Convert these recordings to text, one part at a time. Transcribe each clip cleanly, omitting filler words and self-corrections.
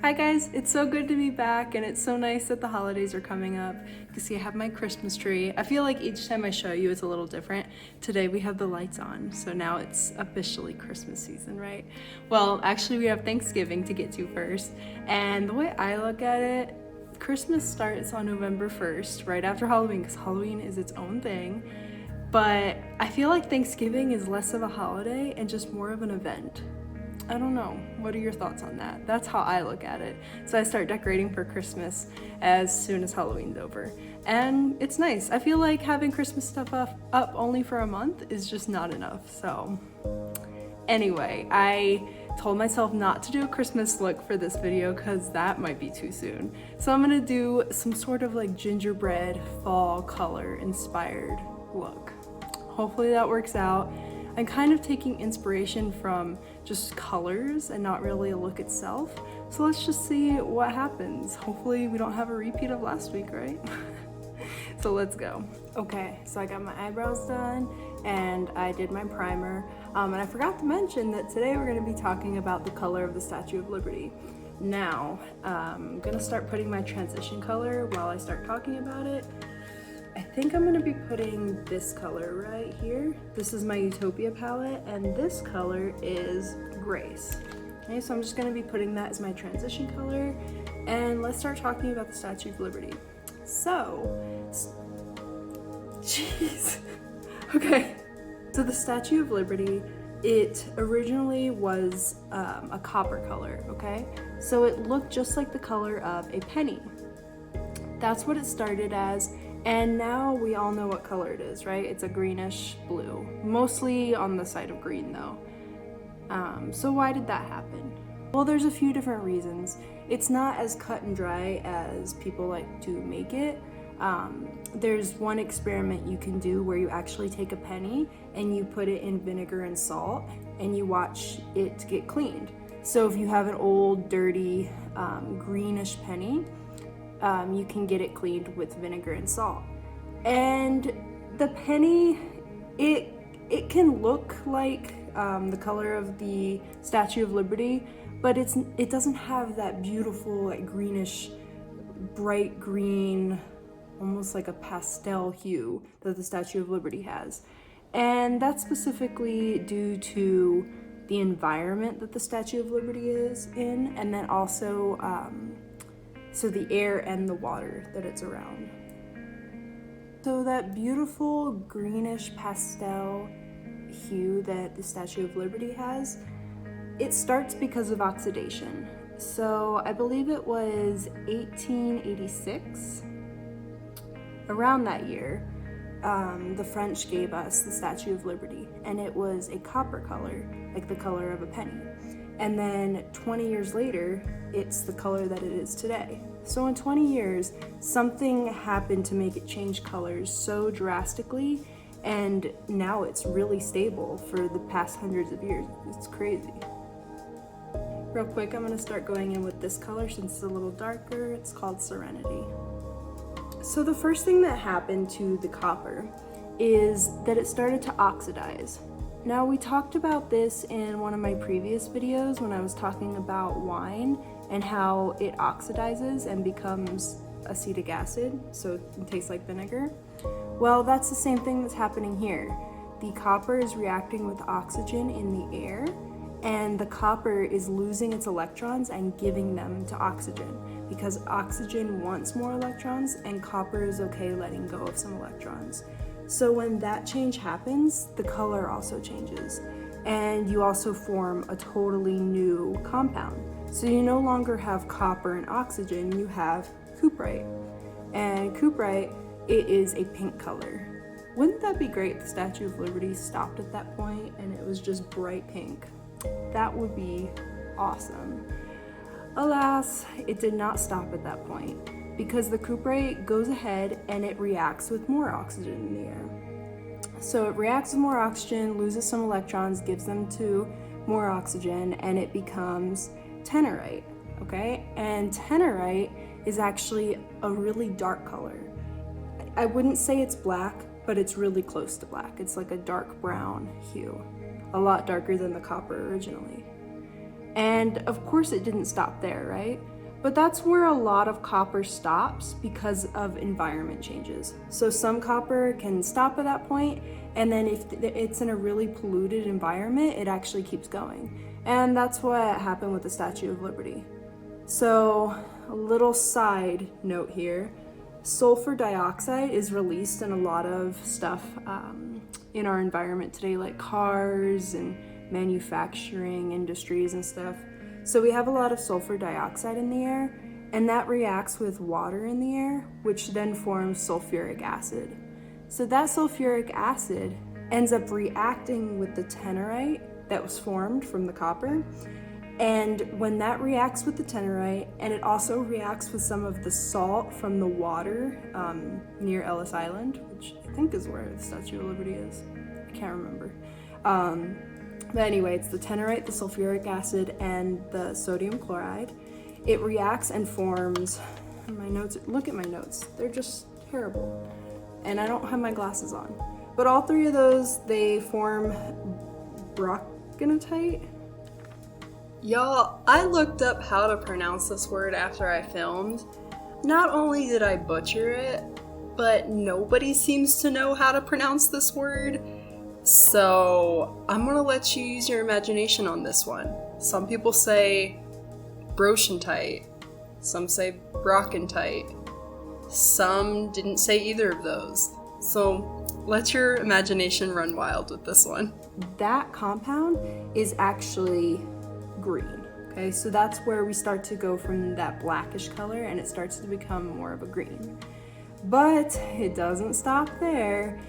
Hi guys, it's so good to be back and it's so nice that the holidays are coming up. You can see I have my Christmas tree. I feel like each time I show you it's a little different. Today we have the lights on, so now it's officially Christmas season, right? Well, actually we have Thanksgiving to get to first, and the way I look at it, Christmas starts on November 1st, right after Halloween, because Halloween is its own thing. But I feel like Thanksgiving is less of a holiday and just more of an event. I don't know. What are your thoughts on that? That's how I look at it. So I start decorating for Christmas as soon as Halloween's over. And it's nice. I feel like having Christmas stuff up only for a month is just not enough. So anyway, I told myself not to do a Christmas look for this video because that might be too soon. So I'm gonna do some sort of like gingerbread fall color inspired look. Hopefully that works out. I'm kind of taking inspiration from just colors and not really a look itself. So let's just see what happens. Hopefully we don't have a repeat of last week, right? So let's go. Okay, so I got my eyebrows done and I did my primer. And I forgot to mention that today we're gonna be talking about the color of the Statue of Liberty. Now, I'm gonna start putting my transition color while I start talking about it. I think I'm gonna be putting this color right here. This is my Utopia palette, and this color is Grace. Okay, so I'm just gonna be putting that as my transition color, and let's start talking about the Statue of Liberty. So, jeez. Okay, so the Statue of Liberty, it originally was a copper color, okay? So it looked just like the color of a penny. That's what it started as. And now we all know what color it is, right? It's a greenish blue, mostly on the side of green though. So why did that happen? Well, there's a few different reasons. It's not as cut and dry as people like to make it. There's one experiment you can do where you actually take a penny and you put it in vinegar and salt and you watch it get cleaned. So if you have an old, dirty, greenish penny, you can get it cleaned with vinegar and salt. And the penny, it can look like the color of the Statue of Liberty, but it doesn't have that beautiful like greenish, bright green, almost like a pastel hue that the Statue of Liberty has. And that's specifically due to the environment that the Statue of Liberty is in, and then also so the air and the water that it's around. So that beautiful greenish pastel hue that the Statue of Liberty has, it starts because of oxidation. So I believe it was 1886, around that year, the French gave us the Statue of Liberty, and it was a copper color, like the color of a penny. And then 20 years later, it's the color that it is today. So in 20 years, something happened to make it change colors so drastically, and now it's really stable for the past hundreds of years. It's crazy. Real quick, I'm gonna start going in with this color since it's a little darker. It's called Serenity. So the first thing that happened to the copper is that it started to oxidize. Now, we talked about this in one of my previous videos when I was talking about wine and how it oxidizes and becomes acetic acid, so it tastes like vinegar. Well, that's the same thing that's happening here. The copper is reacting with oxygen in the air, and the copper is losing its electrons and giving them to oxygen because oxygen wants more electrons and copper is okay letting go of some electrons. So when that change happens, the color also changes, and you also form a totally new compound. So you no longer have copper and oxygen, you have cuprite. And cuprite, it is a pink color. Wouldn't that be great if the Statue of Liberty stopped at that point and it was just bright pink? That would be awesome. Alas, it did not stop at that point, because the cuprite goes ahead and it reacts with more oxygen in the air. So it reacts with more oxygen, loses some electrons, gives them to more oxygen, and it becomes tenorite, okay? And tenorite is actually a really dark color. I wouldn't say it's black, but it's really close to black. It's like a dark brown hue, a lot darker than the copper originally. And of course it didn't stop there, right? But that's where a lot of copper stops because of environment changes. So some copper can stop at that point, and then if it's in a really polluted environment, it actually keeps going. And that's what happened with the Statue of Liberty. So a little side note here, sulfur dioxide is released in a lot of stuff in our environment today, like cars and manufacturing industries and stuff. So we have a lot of sulfur dioxide in the air, and that reacts with water in the air, which then forms sulfuric acid. So that sulfuric acid ends up reacting with the tenorite that was formed from the copper. And when that reacts with the tenorite, and it also reacts with some of the salt from the water near Ellis Island, which I think is where the Statue of Liberty is. I can't remember. But anyway, it's the tenorite, the sulfuric acid, and the sodium chloride. It reacts and forms, my notes, look at my notes, they're just terrible. And I don't have my glasses on. But all three of those, they form brockgenatite. Y'all, I looked up how to pronounce this word after I filmed. Not only did I butcher it, but nobody seems to know how to pronounce this word. So I'm gonna let you use your imagination on this one. Some people say broschentite, some say brockentite, some didn't say either of those. So let your imagination run wild with this one. That compound is actually green. Okay, so that's where we start to go from that blackish color and it starts to become more of a green. But it doesn't stop there.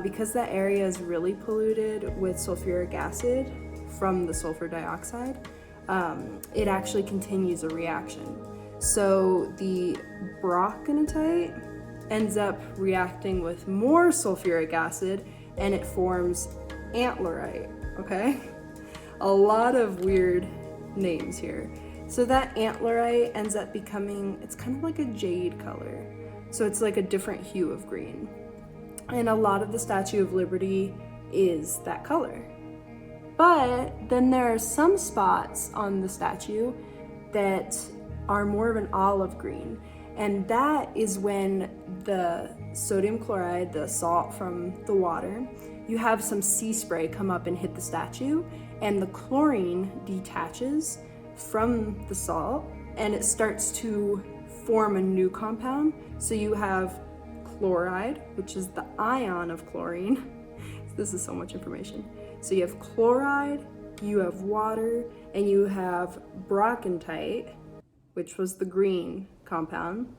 Because that area is really polluted with sulfuric acid from the sulfur dioxide, it actually continues a reaction. So the brockgenatite ends up reacting with more sulfuric acid and it forms antlerite, okay? A lot of weird names here. So that antlerite ends up becoming, it's kind of like a jade color. So it's like a different hue of green. And a lot of the Statue of Liberty is that color. But then there are some spots on the statue that are more of an olive green. And that is when the sodium chloride, the salt from the water, you have some sea spray come up and hit the statue, and the chlorine detaches from the salt and it starts to form a new compound. So you have chloride, which is the ion of chlorine. This is so much information. So you have chloride, you have water, and you have brockentite, which was the green compound.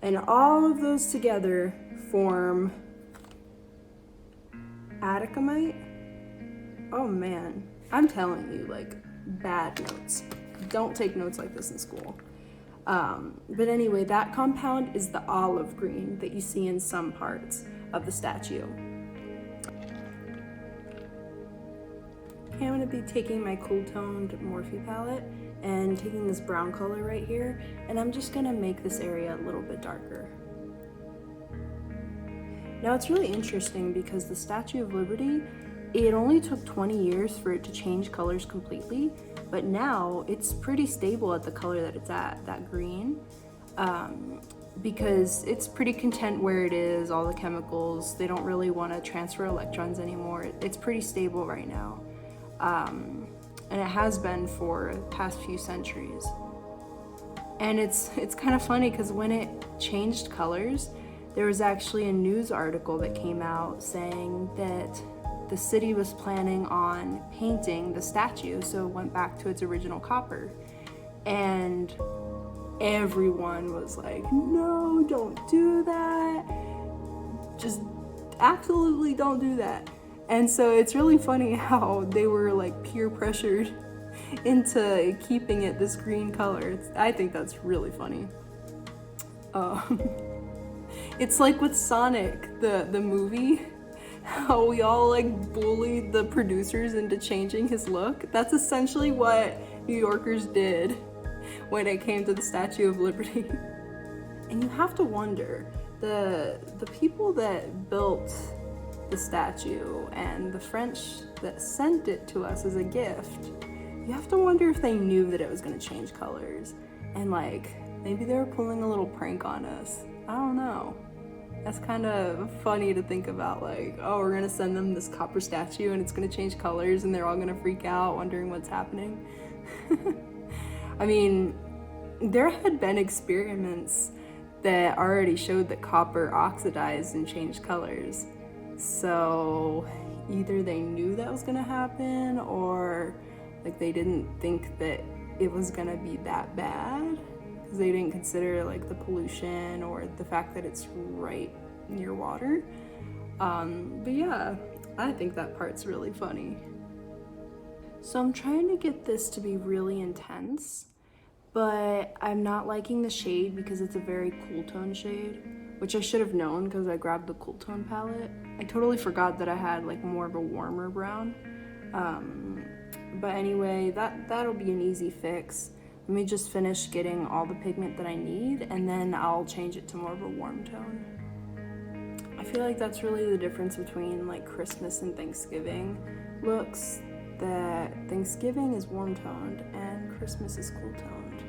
And all of those together form atacamite. Oh man, I'm telling you, like, bad notes. Don't take notes like this in school. But anyway, that compound is the olive green that you see in some parts of the statue. Okay, I'm going to be taking my cool toned Morphe palette and taking this brown color right here, and I'm just going to make this area a little bit darker. Now it's really interesting because the Statue of Liberty, it only took 20 years for it to change colors completely, but now it's pretty stable at the color that it's at, that green, because it's pretty content where it is, all the chemicals, they don't really want to transfer electrons anymore. It's pretty stable right now, and it has been for the past few centuries. And it's kind of funny because when it changed colors, there was actually a news article that came out saying that the city was planning on painting the statue, so it went back to its original copper. And everyone was like, no, don't do that. Just absolutely don't do that. And so it's really funny how they were like peer pressured into keeping it this green color. I think that's really funny. It's like with Sonic, the movie, how we all like bullied the producers into changing his look. That's essentially what New Yorkers did when it came to the Statue of Liberty. And you have to wonder, the people that built the statue and the French that sent it to us as a gift, you have to wonder if they knew that it was going to change colors and like maybe they were pulling a little prank on us. I don't know. That's kind of funny to think about, like, oh, we're gonna send them this copper statue and it's gonna change colors and they're all gonna freak out wondering what's happening. I mean, there had been experiments that already showed that copper oxidized and changed colors. So either they knew that was gonna happen, or like they didn't think that it was gonna be that bad, because they didn't consider like the pollution or the fact that it's right near water. But yeah, I think that part's really funny. So I'm trying to get this to be really intense, but I'm not liking the shade because it's a very cool tone shade, which I should have known because I grabbed the cool tone palette. I totally forgot that I had like more of a warmer brown. But anyway, that'll be an easy fix. Let me just finish getting all the pigment that I need, and then I'll change it to more of a warm tone. I feel like that's really the difference between like Christmas and Thanksgiving looks, that Thanksgiving is warm toned and Christmas is cool toned.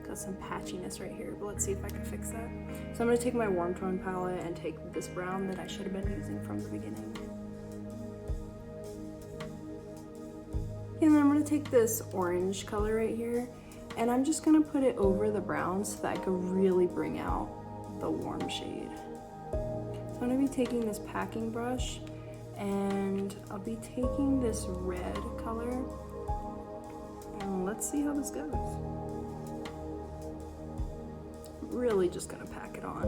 Got some patchiness right here, but let's see if I can fix that. So I'm gonna take my warm tone palette and take this brown that I should have been using from the beginning. And then I'm gonna take this orange color right here, and I'm just gonna put it over the brown so that I could really bring out the warm shade. So I'm gonna be taking this packing brush, and I'll be taking this red color, and let's see how this goes. I'm really just gonna pack it on.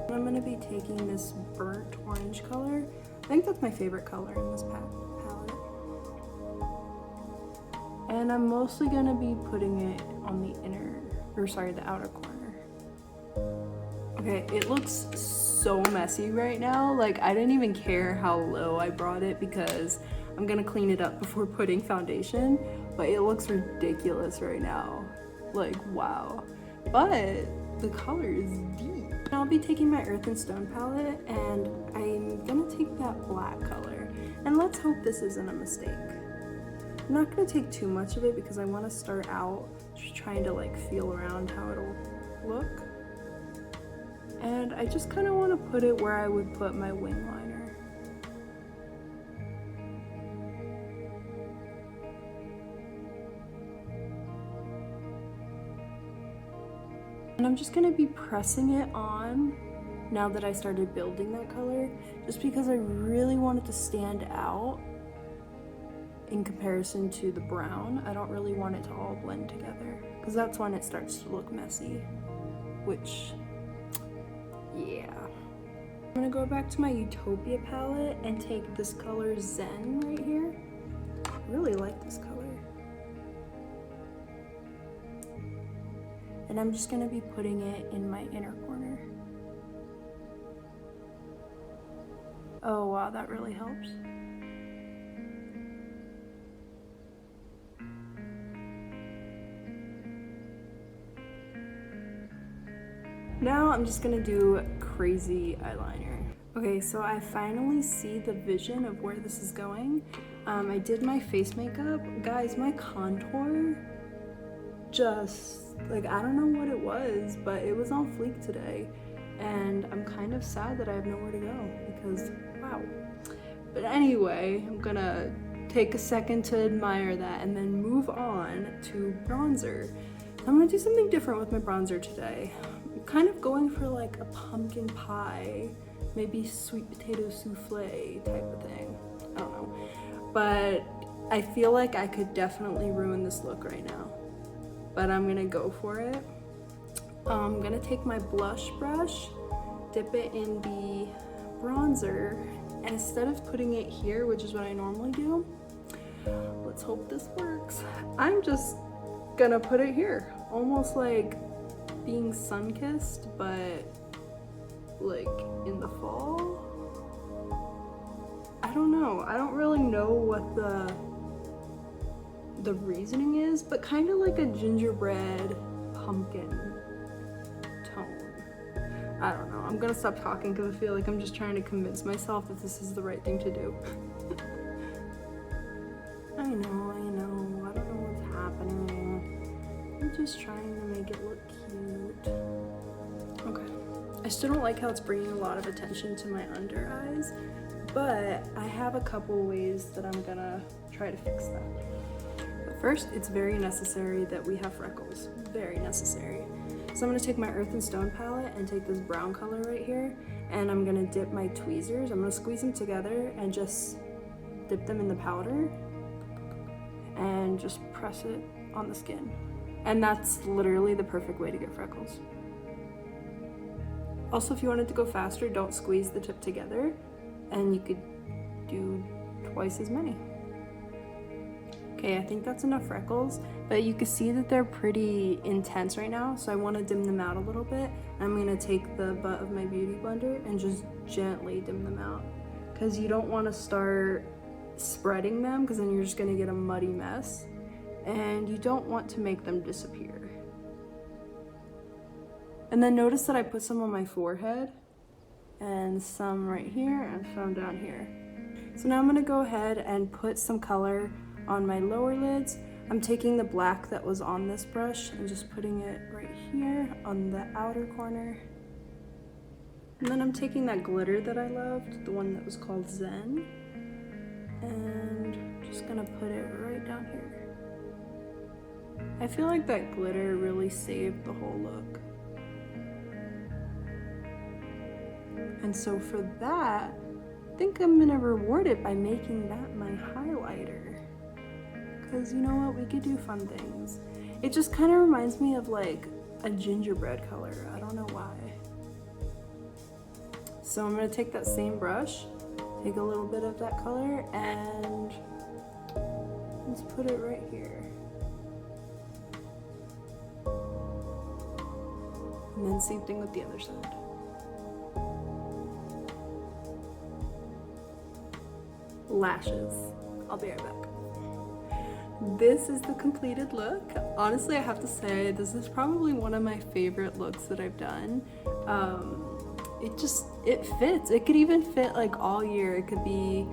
I'm gonna be taking this burnt orange color. I think that's my favorite color in this palette. And I'm mostly gonna be putting it on the outer corner. Okay, it looks so messy right now. Like, I didn't even care how low I brought it because I'm gonna clean it up before putting foundation, but it looks ridiculous right now. Like, wow. But the color is deep. I'll be taking my Earth and Stone palette, and I'm gonna take that black color. And let's hope this isn't a mistake. I'm not gonna take too much of it because I wanna start out just trying to like feel around how it'll look. And I just kinda wanna put it where I would put my wing liner. And I'm just gonna be pressing it on now that I started building that color, just because I really want it to stand out in comparison to the brown. I don't really want it to all blend together, because that's when it starts to look messy, which, yeah. I'm gonna go back to my Utopia palette and take this color Zen right here. I really like this color. And I'm just gonna be putting it in my inner corner. Oh wow, that really helps. Now I'm just gonna do crazy eyeliner. Okay, so I finally see the vision of where this is going. I did my face makeup. Guys, my contour just, like, I don't know what it was, but it was on fleek today. And I'm kind of sad that I have nowhere to go because, wow. But anyway, I'm gonna take a second to admire that and then move on to bronzer. I'm gonna do something different with my bronzer today. I'm kind of going for like a pumpkin pie, maybe sweet potato souffle type of thing. I don't know. But I feel like I could definitely ruin this look right now. But I'm gonna go for it. I'm gonna take my blush brush, dip it in the bronzer, and instead of putting it here, which is what I normally do, let's hope this works. I'm just gonna put it here, almost like being sun-kissed, but like in the fall. I don't know. I don't really know what the reasoning is, but kind of like a gingerbread pumpkin tone. I don't know. I'm gonna stop talking because I feel like I'm just trying to convince myself that this is the right thing to do. just trying to make it look cute. Okay. I still don't like how it's bringing a lot of attention to my under eyes, but I have a couple ways that I'm gonna try to fix that. But first, it's very necessary that we have freckles. Very necessary. So I'm gonna take my Earth and Stone palette and take this brown color right here, and I'm gonna dip my tweezers. I'm gonna squeeze them together and just dip them in the powder and just press it on the skin. And that's literally the perfect way to get freckles. Also, if you wanted to go faster, don't squeeze the tip together, and you could do twice as many. Okay, I think that's enough freckles, but you can see that they're pretty intense right now, so I want to dim them out a little bit. I'm going to take the butt of my beauty blender and just gently dim them out, because you don't want to start spreading them, because then you're just going to get a muddy mess, and you don't want to make them disappear. And then notice that I put some on my forehead and some right here and some down here. So now I'm gonna go ahead and put some color on my lower lids. I'm taking the black that was on this brush and just putting it right here on the outer corner. And then I'm taking that glitter that I loved, the one that was called Zen, and just gonna put it right down here. I feel like that glitter really saved the whole look. And so for that, I think I'm gonna reward it by making that my highlighter. Because you know what, we could do fun things. It just kind of reminds me of like a gingerbread color. I don't know why. So I'm gonna take that same brush, take a little bit of that color, and let's put it right here. And then same thing with the other side. Lashes. I'll be right back. This is the completed look. Honestly, I have to say, this is probably one of my favorite looks that I've done. It fits. It could even fit like all year. It could be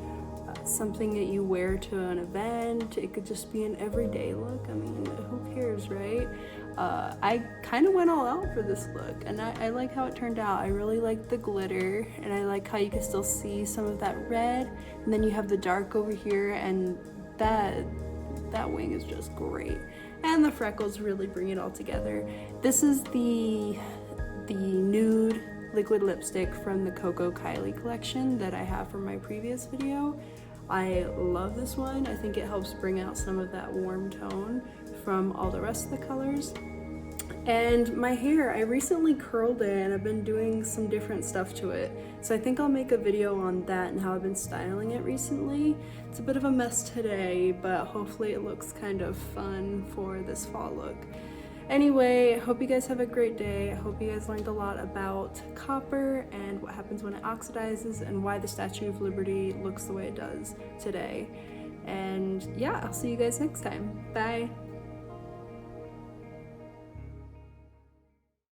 something that you wear to an event. It could just be an everyday look. I mean, who cares, right? I kind of went all out for this look, and I like how it turned out. I really like the glitter, and I like how you can still see some of that red, and then you have the dark over here, and that wing is just great. And the freckles really bring it all together. This is the nude liquid lipstick from the Coco Kylie collection that I have from my previous video. I love this one. I think it helps bring out some of that warm tone from all the rest of the colors. And my hair, I recently curled it, and I've been doing some different stuff to it. So I think I'll make a video on that and how I've been styling it recently. It's a bit of a mess today, but hopefully it looks kind of fun for this fall look. Anyway, I hope you guys have a great day. I hope you guys learned a lot about copper and what happens when it oxidizes and why the Statue of Liberty looks the way it does today. And yeah, I'll see you guys next time. Bye.